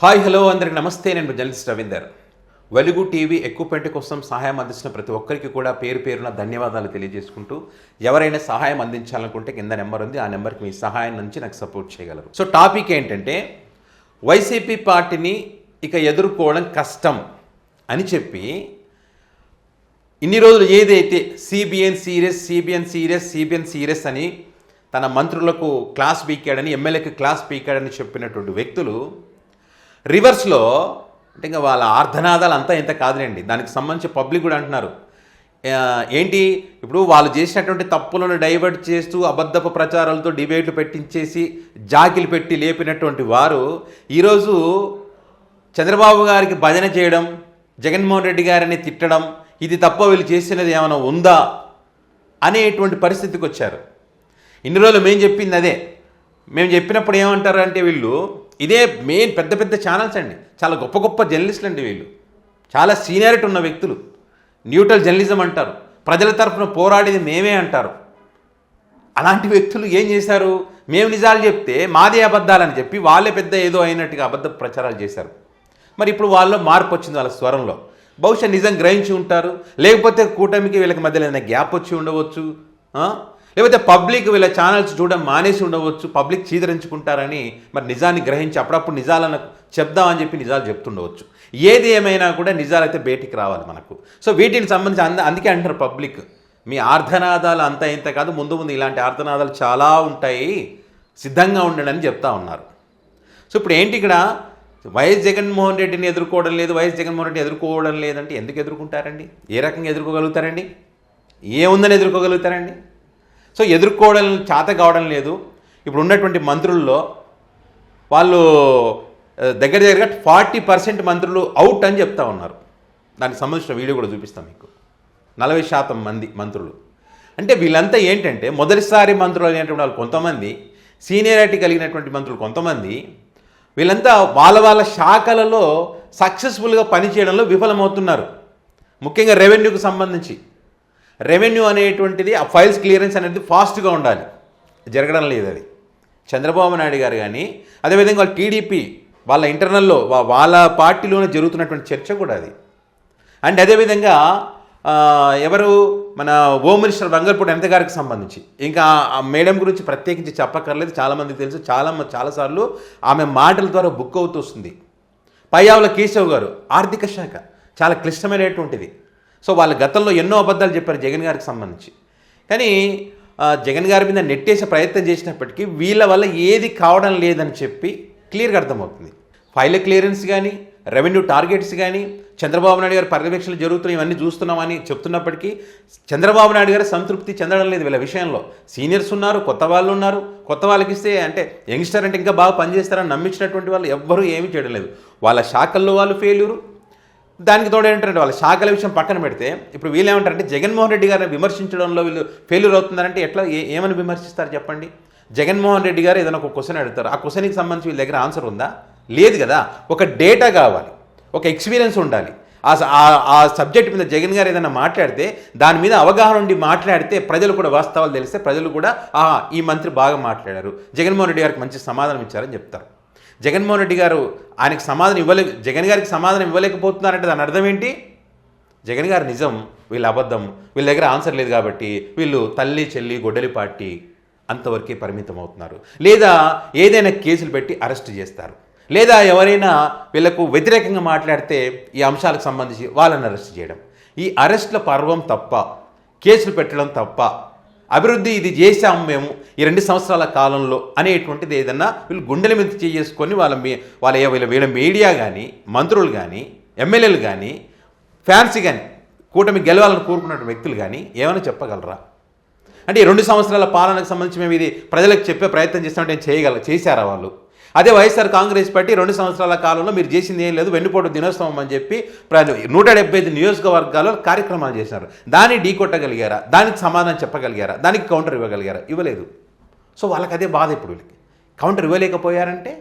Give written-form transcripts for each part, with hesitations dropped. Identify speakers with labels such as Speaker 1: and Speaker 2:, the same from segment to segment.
Speaker 1: Hi hello అందరికి నమస్తే. నేను జర్నలిస్ట్ రవీందర్. వెలుగు టీవీ ఎక్విప్మెంట్ కోసం సహాయం అందిస్తున్న ప్రతి ఒక్కరికి కూడా పేరు పేరున ధన్యవాదాలు తెలియజేసుకుంటూ, ఎవరైనా సహాయం అందించాలనుకుంటే కింద నెంబర్ ఉంది, ఆ నెంబర్కి మీ సహాయం నుంచి నాకు సపోర్ట్ చేయగలరు. సో టాపిక్ ఏంటంటే, వైసీపీ పార్టీని ఇక ఎదుర్కోవడం కష్టం అని చెప్పి ఇన్ని రోజులు ఏదైతే సిబిఎన్ సీరియస్ అని తన మంత్రులకు క్లాస్ పీకాడని, ఎమ్మెల్యేకి క్లాస్ పీకాడని చెప్పినటువంటి వ్యక్తులు రివర్స్లో అంటే ఇంకా వాళ్ళ ఆర్ధనాదాలు అంతా ఇంత కాదులేండి. దానికి సంబంధించి పబ్లిక్ కూడా అంటున్నారు ఏంటి, ఇప్పుడు వాళ్ళు చేసినటువంటి తప్పులను డైవర్ట్ చేస్తూ అబద్ధపు ప్రచారాలతో డిబేట్లు పెట్టించేసి జాకిలు పెట్టి లేపినటువంటి వారు ఈరోజు చంద్రబాబు గారికి భజన చేయడం, జగన్మోహన్ రెడ్డి గారిని తిట్టడం, ఇది తప్ప వీళ్ళు చేసినది ఏమైనా ఉందా అనేటువంటి పరిస్థితికి వచ్చారు. ఇన్ని రోజులు మేము చెప్పింది అదే. మేము చెప్పినప్పుడు ఏమంటారు అంటే, వీళ్ళు ఇదే మెయిన్ పెద్ద పెద్ద ఛానల్స్ అండి, చాలా గొప్ప గొప్ప జర్నలిస్టులు అండి, వీళ్ళు చాలా సీనియారిటీ ఉన్న వ్యక్తులు, న్యూట్రల్ జర్నలిజం అంటారు, ప్రజల తరఫున పోరాడేది మేమే అంటారు. అలాంటి వ్యక్తులు ఏం చేశారు, మేము నిజాలు చెప్తే మాదే అబద్ధాలని చెప్పి వాళ్ళే పెద్ద ఏదో అయినట్టుగా అబద్ధ ప్రచారాలు చేశారు. మరి ఇప్పుడు వాళ్ళలో మార్పు వచ్చింది, వాళ్ళ స్వరంలో. బహుశా నిజం గ్రహించి ఉంటారు, లేకపోతే కూటమికి వీళ్ళకి మధ్యలో ఏదైనా గ్యాప్ వచ్చి ఉండవచ్చు, లేకపోతే పబ్లిక్ వీళ్ళ ఛానల్స్ చూడడం మానేసి ఉండవచ్చు, పబ్లిక్ చీదరించుకుంటారని మరి నిజాన్ని గ్రహించి అప్పుడప్పుడు నిజాలను చెప్దామని చెప్పి నిజాలు చెప్తుండవచ్చు. ఏది ఏమైనా కూడా నిజాలైతే బయటికి రావాలి మనకు. సో వీటిని సంబంధించి అందుకే అంటారు పబ్లిక్, మీ ఆర్ధనాదాలు అంతా ఇంత కాదు, ముందు ముందు ఇలాంటి ఆర్ధనాదాలు చాలా ఉంటాయి, సిద్ధంగా ఉండండి చెప్తా ఉన్నారు. సో ఇప్పుడు ఏంటి, ఇక్కడ వైఎస్ జగన్మోహన్ రెడ్డిని ఎదుర్కోవడం లేదు, వైఎస్ జగన్మోహన్ రెడ్డి ఎదుర్కోవడం లేదంటే ఎందుకు ఎదుర్కొంటారండి? ఏ రకంగా ఎదుర్కోగలుగుతారండి? ఏముందని ఎదుర్కోగలుగుతారండి? సో ఎదుర్కోవడం చేత కావడం లేదు. ఇప్పుడు ఉన్నటువంటి మంత్రుల్లో వాళ్ళు దగ్గరగా 40% మంత్రులు అవుట్ అని చెప్తా ఉన్నారు. దానికి సంబంధించిన వీడియో కూడా చూపిస్తాం మీకు. 40% మంది మంత్రులు అంటే వీళ్ళంతా ఏంటంటే, మొదటిసారి మంత్రులు అనేటువంటి వాళ్ళు కొంతమంది, సీనియారిటీ కలిగినటువంటి మంత్రులు కొంతమంది, వీళ్ళంతా వాళ్ళ శాఖలలో సక్సెస్ఫుల్గా పనిచేయడంలో విఫలమవుతున్నారు. ముఖ్యంగా రెవెన్యూకి సంబంధించి. రెవెన్యూ అనేటువంటిది ఆ ఫైల్స్ క్లియరెన్స్ అనేది ఫాస్ట్గా ఉండాలి, జరగడం లేదు అది. చంద్రబాబు నాయుడు గారు కానీ, అదేవిధంగా వాళ్ళ టీడీపీ వాళ్ళ ఇంటర్నల్లో వాళ్ళ పార్టీలోనే జరుగుతున్నటువంటి చర్చ కూడా అది. అండ్ అదేవిధంగా ఎవరు మన హోమ్ మినిస్టర్ వంగల్పూడి అనిత గారికి సంబంధించి, ఇంకా ఆ మేడం గురించి ప్రత్యేకించి చెప్పక్కర్లేదు, చాలామందికి తెలుసు. చాలాసార్లు ఆమె మాటల ద్వారా బుక్ అవుతూ వస్తుంది. పయ్యావుల కేశవ్ గారు, ఆర్థిక శాఖ చాలా క్లిష్టమైనటువంటిది. సో వాళ్ళ గతంలో ఎన్నో అబద్ధాలు చెప్పారు జగన్ గారికి సంబంధించి. కానీ జగన్ గారి మీద నెట్టేసే ప్రయత్నం చేసినప్పటికీ వీళ్ళ వల్ల ఏది కావడం లేదని చెప్పి క్లియర్గా అర్థమవుతుంది. ఫైల్ క్లియరెన్స్ కానీ, రెవెన్యూ టార్గెట్స్ కానీ, చంద్రబాబు నాయుడు గారి పర్యవేక్షణలు జరుగుతున్నాయి, ఇవన్నీ చూస్తున్నామని చెప్తున్నప్పటికీ చంద్రబాబు నాయుడు గారు సంతృప్తి చెందడం లేదు వీళ్ళ విషయంలో. సీనియర్స్ ఉన్నారు, కొత్త వాళ్ళు ఉన్నారు. కొత్త వాళ్ళకి ఇస్తే అంటే యంగ్స్టర్ అంటే ఇంకా బాగా పనిచేస్తారని నమ్మించినటువంటి వాళ్ళు ఎవ్వరూ ఏమీ చేయడం లేదు. వాళ్ళ శాఖల్లో వాళ్ళు ఫెయిల్యూరు. దానికి తోడు ఏంటంటే, వాళ్ళ శాఖల విషయం పక్కన పెడితే ఇప్పుడు వీళ్ళు ఏమంటారంటే, జగన్మోహన్ రెడ్డి గారిని విమర్శించడంలో వీళ్ళు ఫెయిల్యూర్ అవుతున్నారంటే ఎట్లా ఏమని విమర్శిస్తారు చెప్పండి? జగన్మోహన్ రెడ్డి గారు ఏదైనా ఒక క్వశ్చన్ అడుగుతారు, ఆ క్వశ్చన్కి సంబంధించి వీళ్ళ దగ్గర ఆన్సర్ ఉందా? లేదు కదా. ఒక డేటా కావాలి, ఒక ఎక్స్పీరియన్స్ ఉండాలి. ఆ సబ్జెక్ట్ మీద జగన్ గారు ఏదైనా మాట్లాడితే దాని మీద అవగాహన ఉండి మాట్లాడితే ప్రజలు కూడా వాస్తవాలు తెలిస్తే ప్రజలు కూడా ఈ మంత్రి బాగా మాట్లాడారు, జగన్మోహన్ రెడ్డి గారికి మంచి సమాధానం ఇచ్చారని చెప్తారు. జగన్మోహన్ రెడ్డి గారు ఆయనకి సమాధానం జగన్ గారికి సమాధానం ఇవ్వలేకపోతున్నారంటే దాని అర్థం ఏంటి? జగన్ గారు నిజం, వీళ్ళ అబద్ధం, వీళ్ళ దగ్గర ఆన్సర్ లేదు కాబట్టి వీళ్ళు తల్లి చెల్లి గొడ్డలి పార్టీ అంతవరకే పరిమితం అవుతున్నారు. లేదా ఏదైనా కేసులు పెట్టి అరెస్ట్ చేస్తారు, లేదా ఎవరైనా వీళ్ళకు వ్యతిరేకంగా మాట్లాడితే ఈ అంశాలకు సంబంధించి వాళ్ళని అరెస్ట్ చేయడం. ఈ అరెస్ట్ల పర్వం తప్ప, కేసులు పెట్టడం తప్ప, అభివృద్ధి ఇది చేశాము మేము ఈ 2 సంవత్సరాల కాలంలో అనేటువంటిది ఏదన్నా వీళ్ళు గుండెల మీద చేసుకొని వీళ్ళ మీడియా కానీ, మంత్రులు కానీ, ఎమ్మెల్యేలు కానీ, ఫ్యాన్స్ కానీ, కూటమి గెలవాలని కోరుకున్న వ్యక్తులు కానీ ఏమైనా చెప్పగలరా? అంటే ఈ 2 సంవత్సరాల పాలనకు సంబంధించి మేము ఇది ప్రజలకు చెప్పే ప్రయత్నం చేస్తామంటే చేశారా వాళ్ళు? అదే వైఎస్ఆర్ కాంగ్రెస్ పార్టీ 2 సంవత్సరాల కాలంలో మీరు చేసింది ఏం లేదు, వెన్నుపోటు దినోత్సవం అని చెప్పి 175 నియోజకవర్గాల్లో కార్యక్రమాలు చేశారు. దాన్ని ఢీకొట్టగలిగారా? దానికి సమాధానం చెప్పగలిగారా? దానికి కౌంటర్ ఇవ్వగలిగారా? ఇవ్వలేదు. సో వాళ్ళకి అదే బాధ. ఇప్పుడు వీళ్ళకి కౌంటర్ ఇవ్వలేకపోయారంటే,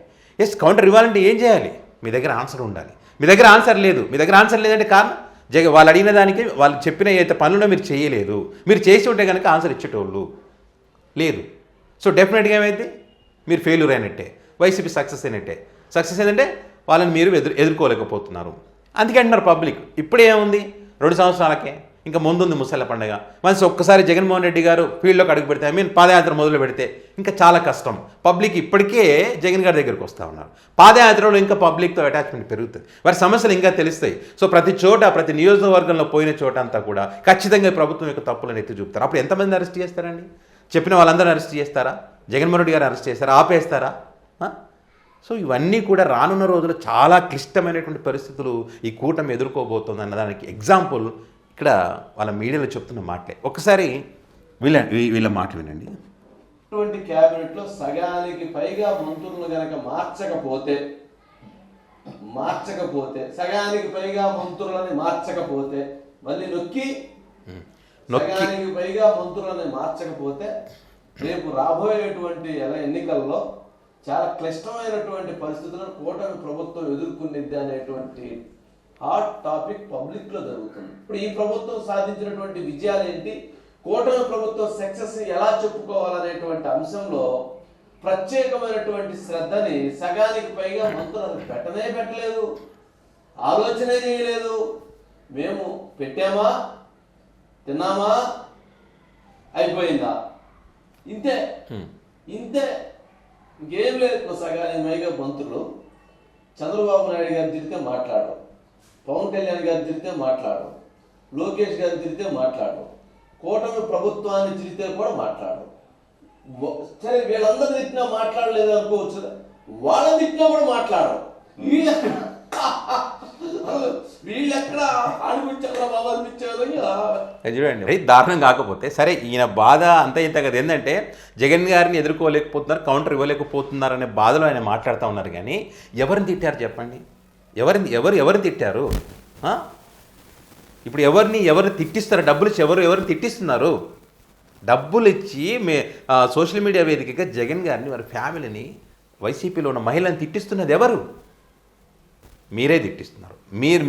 Speaker 1: కౌంటర్ ఇవ్వాలంటే ఏం చేయాలి? మీ దగ్గర ఆన్సర్ ఉండాలి. మీ దగ్గర ఆన్సర్ లేదు. మీ దగ్గర ఆన్సర్ లేదంటే కారణం వాళ్ళు అడిగిన దానికి వాళ్ళు చెప్పిన ఏదైతే పనులు మీరు చేయలేదు. మీరు చేసి ఉంటే కనుక ఆన్సర్ ఇచ్చేటోళ్ళు లేదు. సో డెఫినెట్గా ఏమైతే మీరు ఫెయిల్యూర్ అయినట్టే, వైసీపీ సక్సెస్ అయినట్టే. సక్సెస్ ఏంటంటే వాళ్ళని మీరు ఎదుర్కోలేకపోతున్నారు. అందుకే అంటున్నారు పబ్లిక్. ఇప్పుడే ఏముంది, 2 సంవత్సరాలకే ఇంకా ముందుంది ముసళ్ళ పండుగ. మనసు ఒక్కసారి జగన్మోహన్ రెడ్డి గారు ఫీల్డ్లోకి అడుగు పెడితే, పాదయాత్ర మొదలు పెడితే ఇంకా చాలా కష్టం. పబ్లిక్ ఇప్పటికే జగన్ గారి దగ్గరికి వస్తూ ఉన్నారు. పాదయాత్రలో ఇంకా పబ్లిక్తో అటాచ్మెంట్ పెరుగుతుంది, వారి సమస్యలు ఇంకా తెలుస్తాయి. సో ప్రతి చోట, ప్రతి నియోజకవర్గంలో పోయిన చోట అంతా కూడా ఖచ్చితంగా ప్రభుత్వం యొక్క తప్పులను ఎత్తి చూపుతారు. అప్పుడు ఎంతమంది అరెస్ట్ చేస్తారండి? చెప్పిన వాళ్ళందరూ అరెస్ట్ చేస్తారా? జగన్మోహన్ రెడ్డి గారు అరెస్ట్ చేస్తారా? ఆపేస్తారా? సో ఇవన్నీ కూడా రానున్న రోజుల్లో చాలా క్లిష్టమైనటువంటి పరిస్థితులు ఈ కూటమి ఎదుర్కోబోతుంది అన్నదానికి ఎగ్జాంపుల్ ఇక్కడ వాళ్ళ మీడియాలో చెప్తున్న మాటలే. ఒకసారి వీళ్ళ మాట వినండి.
Speaker 2: ఇటువంటి క్యాబినెట్లో సగానికి పైగా మంత్రులను గనక మార్చకపోతే సగానికి పైగా మంత్రులని మార్చకపోతే మళ్ళీ నొక్కి సగానికి పైగా మంత్రులని మార్చకపోతే రేపు రాబోయేటువంటి ఎన్నికల్లో చాలా క్లిష్టమైనటువంటి పరిస్థితులను కూటమి ప్రభుత్వం ఎదుర్కొనిద్ది అనేటువంటి హాట్ టాపిక్ పబ్లిక్ లో జరుగుతుంది. ఇప్పుడు ఈ ప్రభుత్వం సాధించినటువంటి విజయాలు ఏంటి, కూటమి ప్రభుత్వం సక్సెస్ ఎలా చెప్పుకోవాలనేటువంటి అంశంలో ప్రత్యేకమైనటువంటి శ్రద్ధని సగానికి పైగా మంత్రులు పెట్టలేదు, ఆలోచనే చేయలేదు. మేము పెట్టామా, తిన్నామా, అయిపోయిందా, ఇంతే. ఇంకేం లేదు. సగానికి పైగా మంత్రులు చంద్రబాబు నాయుడు గారు తిరిగితే మాట్లాడరు, పవన్ కళ్యాణ్ గారు తిరిగితే మాట్లాడరు, లోకేష్ గారు తిరిగితే మాట్లాడరు, కూటమి ప్రభుత్వాన్ని తిరిగితే కూడా మాట్లాడరు. సరే వీళ్ళందరూ తిట్టినా మాట్లాడలేదు అనుకోవచ్చు, వాళ్ళని తిట్టినా కూడా మాట్లాడరు. వీళ్ళెక్కడ అనిపించారా బాబా అనిపించారు.
Speaker 1: చూడండి, దారుణం కాకపోతే సరే, ఈయన బాధ అంత ఇంత కదా. ఏంటంటే జగన్ గారిని ఎదుర్కోలేకపోతున్నారు, కౌంటర్ ఇవ్వలేకపోతున్నారు అనే బాధలో ఆయన మాట్లాడుతూ ఉన్నారు. కానీ ఎవరిని తిట్టారు చెప్పండి? ఎవరిని తిట్టారు? ఇప్పుడు ఎవరిని తిట్టిస్తారు? డబ్బులు ఇచ్చి ఎవరిని తిట్టిస్తున్నారు? డబ్బులు ఇచ్చి సోషల్ మీడియా వేదికగా జగన్ గారిని, వారి ఫ్యామిలీని, వైసీపీలో ఉన్న మహిళని తిట్టిస్తున్నది ఎవరు? మీరే తిట్టిస్తున్నారు.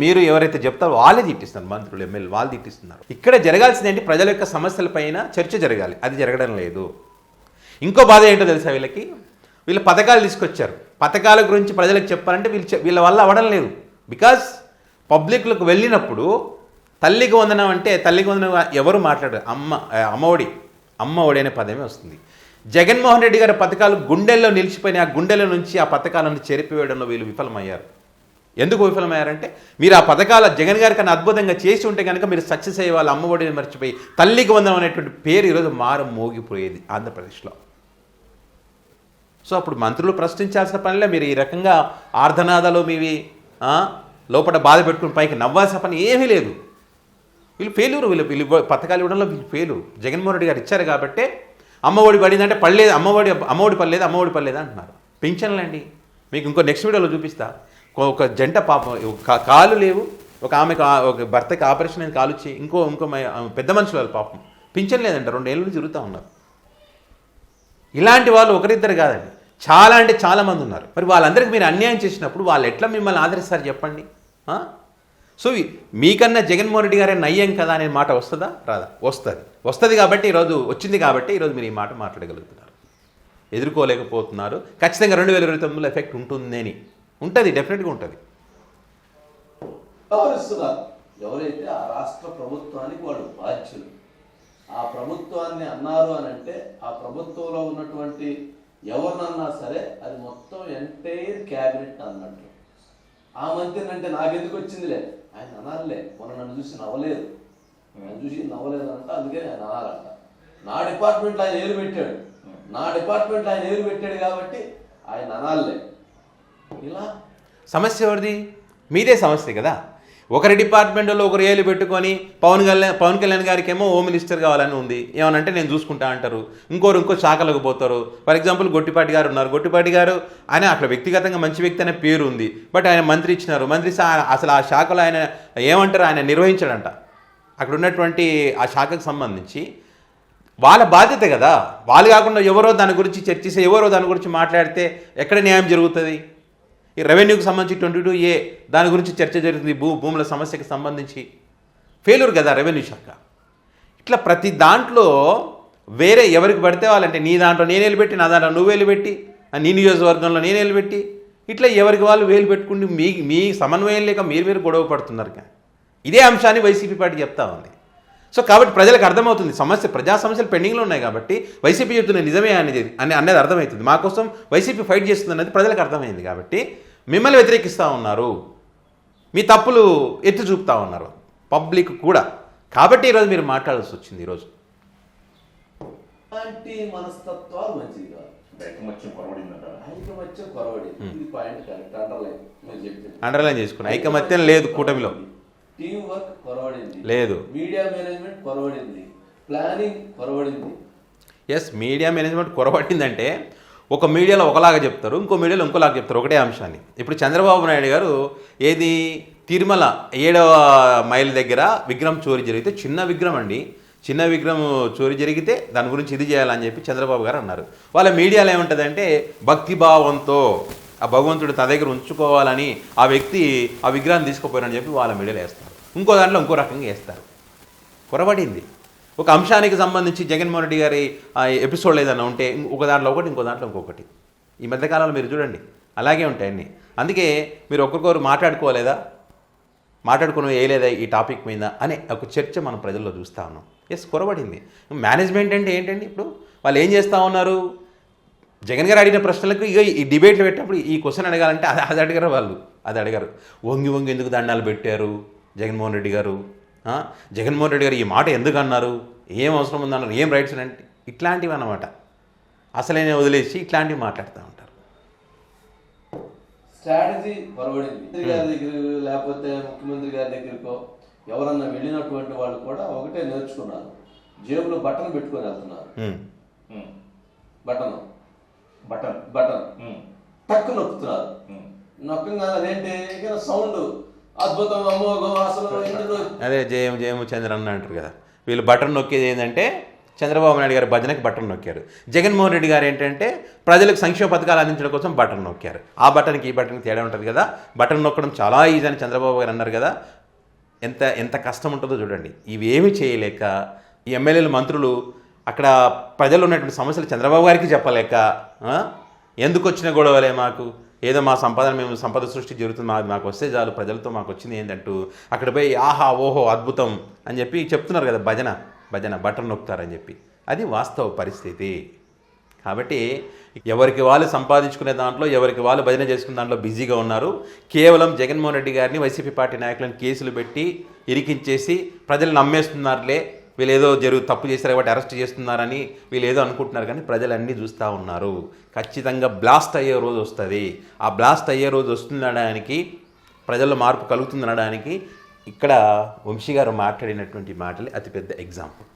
Speaker 1: మీరు ఎవరైతే చెప్తారో వాళ్ళే తిట్టిస్తున్నారు. మంత్రులు, ఎమ్మెల్యేలు వాళ్ళు తిట్టిస్తున్నారు. ఇక్కడ జరగాల్సింది ఏంటి? ప్రజల యొక్క సమస్యలపైన చర్చ జరగాలి, అది జరగడం లేదు. ఇంకో బాధ ఏంటో తెలుసా వీళ్ళకి? వీళ్ళు పథకాలు తీసుకొచ్చారు, పథకాల గురించి ప్రజలకు చెప్పాలంటే వీళ్ళ వల్ల అవ్వడం లేదు. బికాజ్ పబ్లిక్లకు వెళ్ళినప్పుడు తల్లికి వందనం అంటే తల్లికి వందనం ఎవరు మాట్లాడరు, అమ్మఒడి అనే పదమే వస్తుంది. జగన్మోహన్ రెడ్డి గారి పథకాలు గుండెల్లో నిలిచిపోయిన ఆ గుండెల నుంచి ఆ పథకాలను చెరిపివేయడంలో వీళ్ళు విఫలమయ్యారు. ఎందుకు విఫలమయ్యారంటే, మీరు ఆ పథకాల జగన్ గారి కన్నా అద్భుతంగా చేసి ఉంటే కనుక మీరు సక్సెస్ అయ్యే వాళ్ళు. అమ్మఒడిని మర్చిపోయి తల్లికి వందనం అనేటువంటి పేరు ఈరోజు మోగిపోయేది ఆంధ్రప్రదేశ్లో. సో అప్పుడు మంత్రులు ప్రశ్నించాల్సిన పనిలే. మీరు ఈ రకంగా ఆర్ధనాదాలు మీవి లోపల బాధ పెట్టుకుని పైకి నవ్వాల్సిన పని ఏమీ లేదు. వీళ్ళు ఫెయిల్యూరు. వీళ్ళు పథకాలు ఇవ్వడంలో వీళ్ళు ఫెయిల్యూరు. జగన్మోహన్ రెడ్డి గారు ఇచ్చారు కాబట్టి అమ్మఒడి పడిందంటే పడలేదు, అమ్మఒడి పడలేదు అంటున్నారు. పింఛన్లండి, మీకు ఇంకో నెక్స్ట్ వీడియోలో చూపిస్తా. ఒక జంట పాపం కాళ్ళు లేవు, ఒక భర్తకి ఆపరేషన్ అయింది, కాలు వచ్చి ఇంకో పెద్ద మనుషులు వాళ్ళు పాపం పింఛన్ లేదంట, 2 ఏళ్ళ నుంచి తిరుగుతూ ఉన్నారు. ఇలాంటి వాళ్ళు ఒకరిద్దరు కాదండి, చాలా అంటే చాలా మంది ఉన్నారు. మరి వాళ్ళందరికీ మీరు అన్యాయం చేసినప్పుడు వాళ్ళు ఎట్లా మిమ్మల్ని ఆదరిస్తారు చెప్పండి? సో మీకన్నా జగన్మోహన్ రెడ్డి గారే నయ్యం కదా అనే మాట వస్తుందా? రాదా? వస్తుంది కాబట్టి ఈరోజు వచ్చింది కాబట్టి ఈరోజు మీరు ఈ మాట మాట్లాడగలుగుతున్నారు. ఎదుర్కోలేకపోతున్నారు. ఖచ్చితంగా 2029లో ఎఫెక్ట్ ఉంటుంది, డెఫినెట్గా ఉంటుంది.
Speaker 2: ఎవరైతే ఆ రాష్ట్ర ప్రభుత్వానికి వాళ్ళు బాధ్యులు, ఆ ప్రభుత్వాన్ని అన్నారు అని అంటే ఆ ప్రభుత్వంలో ఉన్నటువంటి ఎవరినన్నా సరే అది మొత్తం ఎంటైర్ క్యాబినెట్ అన్నట్టు. ఆ మంత్రిని అంటే నాకెందుకు వచ్చిందిలే, ఆయన అనాలే. మొన్న నన్ను చూసి నవ్వలేదు అంట, అందుకని ఆయన అనాలంట. నా డిపార్ట్మెంట్లో ఆయన ఏరు పెట్టాడు కాబట్టి ఆయన అనాలే. ఇలా
Speaker 1: సమస్య ఎవరిది? మీదే సమస్య కదా. ఒకరి డిపార్ట్మెంట్లో ఒకరు ఏలు పెట్టుకొని పవన్ కళ్యాణ్ గారికి ఏమో హోమ్ మినిస్టర్ కావాలని ఉంది, ఏమనంటే నేను చూసుకుంటా అంటారు. ఇంకో శాఖలకు పోతారు. ఫర్ ఎగ్జాంపుల్ గొట్టిపాటి గారు ఉన్నారు. గొట్టిపాటి గారు ఆయన అక్కడ వ్యక్తిగతంగా మంచి వ్యక్తి అనే పేరు ఉంది, బట్ ఆయన మంత్రి ఇచ్చినారు. అసలు ఆ శాఖలో ఆయన ఏమంటారు, ఆయన నిర్వహించాడంట. అక్కడ ఉన్నటువంటి ఆ శాఖకు సంబంధించి వాళ్ళ బాధ్యత కదా. వాళ్ళు కాకుండా ఎవరో దాని గురించి చర్చిస్తే, ఎవరో దాని గురించి మాట్లాడితే ఎక్కడ న్యాయం జరుగుతుంది? ఈ రెవెన్యూకి సంబంధించి 22A దాని గురించి చర్చ జరుగుతుంది, భూముల సమస్యకి సంబంధించి. ఫెయిల్యూర్ కదా రెవెన్యూ శాఖ. ఇట్లా ప్రతి దాంట్లో వేరే ఎవరికి పడితే వాళ్ళంటే నీ దాంట్లో నేను వెళ్ళిపెట్టి, నా దాంట్లో నువ్వు వెళ్ళిపెట్టి, నీ నియోజకవర్గంలో నేను వెళ్ళిపెట్టి ఇట్లా ఎవరికి వాళ్ళు వేలు పెట్టుకుని మీ సమన్వయం లేక మీరు గొడవ పడుతున్నారు కానీ ఇదే అంశాన్ని వైసీపీ పార్టీ చెప్తా ఉంది. సో కాబట్టి ప్రజలకు అర్థమవుతుంది ప్రజా సమస్యలు పెండింగ్లో ఉన్నాయి కాబట్టి వైసీపీ చెప్తున్న నిజమే అనేది అర్థమవుతుంది. మా కోసం వైసీపీ ఫైట్ చేస్తుంది అనేది ప్రజలకు అర్థమైంది కాబట్టి మిమ్మల్ని వ్యతిరేకిస్తూ ఉన్నారు, మీ తప్పులు ఎత్తి చూపుతా ఉన్నారు పబ్లిక్ కూడా. కాబట్టి ఈరోజు మీరు మాట్లాడాల్సి వచ్చింది. ఈరోజు
Speaker 2: అలాంటి మనస్తత్వాలు మంచిది కాదు.
Speaker 3: ఐకమత్యం
Speaker 2: కొరవడింది. ఇది పాయింట్ కరెక్ట్.
Speaker 1: అండర్లైన్ చేసుకున్నాను. ఐకమత్యం లేదు కూటమిలో,
Speaker 2: టీం వర్క్ కొరవడింది,
Speaker 1: లేదు
Speaker 2: మీడియా మేనేజ్మెంట్ కొరవడింది, ప్లానింగ్ కొరవడింది.
Speaker 1: ఎస్, మీడియా మేనేజ్మెంట్ కొరబట్టిందంటే ఒక మీడియాలో ఒకలాగా చెప్తారు, ఇంకో మీడియాలో ఇంకోలాగా చెప్తారు ఒకటే అంశాన్ని. ఇప్పుడు చంద్రబాబు నాయుడు గారు ఏది తిరుమల 7వ మైల్ దగ్గర విగ్రహం చోరీ జరిగితే, చిన్న విగ్రహం అండి, చిన్న విగ్రహం చోరీ జరిగితే దాని గురించి ఇది చేయాలని చెప్పి చంద్రబాబు గారు అన్నారు. వాళ్ళ మీడియాలో ఏముంటుందంటే భక్తిభావంతో ఆ భగవంతుడు తన దగ్గర ఉంచుకోవాలని ఆ వ్యక్తి ఆ విగ్రహాన్ని తీసుకుపోయారని చెప్పి వాళ్ళ మీడియాలో వేస్తారు, ఇంకో దాంట్లో ఇంకో రకంగా వేస్తారు. కొరబడింది. ఒక అంశానికి సంబంధించి జగన్మోహన్ రెడ్డి గారి ఎపిసోడ్లు ఏదైనా ఉంటే ఒక దాంట్లో ఒకటి, ఇంకో దాంట్లో ఇంకొకటి. ఈ మధ్యకాలంలో మీరు చూడండి అలాగే ఉంటాయండి. అందుకే మీరు ఒక్కొక్కరు మాట్లాడుకుని వేయలేదా ఈ టాపిక్ మీద అనే ఒక చర్చ మనం ప్రజల్లో చూస్తూ ఉన్నాం. ఎస్, కొరబడింది. మేనేజ్మెంట్ అంటే ఏంటండి? ఇప్పుడు వాళ్ళు ఏం చేస్తూ ఉన్నారు? జగన్ గారు అడిగిన ప్రశ్నలకు ఇక ఈ డిబేట్లు పెట్టినప్పుడు ఈ క్వశ్చన్ అడగాలంటే అది అడిగారు వాళ్ళు, అది అడిగారు. వంగి ఎందుకు దండాలు పెట్టారు జగన్మోహన్ రెడ్డి గారు? జగన్మోహన్ రెడ్డి గారు ఈ మాట ఎందుకు అన్నారు? ఏం అవసరం ఉందన్నారు? ఏం రైట్స్ అంటే ఇట్లాంటివి అన్నమాట. అసలైన వదిలేసి ఇట్లాంటివి మాట్లాడుతూ ఉంటారు.
Speaker 2: స్ట్రాటజీ పొరబడింది. మంత్రి గారి దగ్గర లేకపోతే ముఖ్యమంత్రి గారి దగ్గరకో ఎవరన్నా వెళ్ళినటువంటి వాళ్ళు కూడా ఒకటే నేర్చుకున్నారు, జేబులో బటన్ పెట్టుకొని వెళ్తున్నారు. Button tuck నొక్కుతున్నారు. నొక్కగానే అదేంటి సౌండ్ అద్భుతం, అమోఘం, అసలు
Speaker 1: అదే జయము చంద్రన్న అంటారు కదా. వీళ్ళు బటన్ నొక్కేది ఏంటంటే చంద్రబాబు నాయుడు గారి భజనకి బటన్ నొక్కారు. జగన్మోహన్ రెడ్డి గారు ఏంటంటే ప్రజలకు సంక్షేమ పథకాలు అందించడం కోసం బటన్ నొక్కారు. ఆ బటన్కి ఈ బటన్కి తేడా ఉంటుంది కదా. బటన్ నొక్కడం చాలా ఈజీ అని చంద్రబాబు గారు అన్నారు కదా. ఎంత కష్టం ఉంటుందో చూడండి. ఇవేమీ చేయలేక ఈ ఎమ్మెల్యేలు మంత్రులు అక్కడ ప్రజలు ఉన్నటువంటి సమస్యలు చంద్రబాబు గారికి చెప్పలేక ఎందుకు వచ్చిన గొడవలే, మాకు ఏదో మా సంపద సృష్టి జరుగుతుంది, మాకు వస్తే చాలు, ప్రజలతో మాకు వచ్చింది ఏంటంటూ అక్కడ పోయి ఆహా ఓహో అద్భుతం అని చెప్పి చెప్తున్నారు కదా. భజన బటన్ నొక్కుతారని చెప్పి. అది వాస్తవ పరిస్థితి. కాబట్టి ఎవరికి వాళ్ళు సంపాదించుకునే దాంట్లో, ఎవరికి వాళ్ళు భజన చేసుకునే దాంట్లో బిజీగా ఉన్నారు. కేవలం జగన్మోహన్ రెడ్డి గారిని, వైసీపీ పార్టీ నాయకులను కేసులు పెట్టి ఇరికించేసి ప్రజలు నమ్మేస్తున్నారులే, వీళ్ళు ఏదో తప్పు చేశారు కాబట్టి అరెస్ట్ చేస్తున్నారని వీళ్ళు ఏదో అనుకుంటున్నారు. కానీ ప్రజలు అన్నీ చూస్తూ ఉన్నారు. ఖచ్చితంగా బ్లాస్ట్ అయ్యే రోజు వస్తుంది. ఆ బ్లాస్ట్ అయ్యే రోజు వస్తుందనడానికి, ప్రజల్లో మార్పు కలుగుతుందనడానికి ఇక్కడ వంశీ గారు మాట్లాడినటువంటి మాటలే అతిపెద్ద ఎగ్జాంపుల్.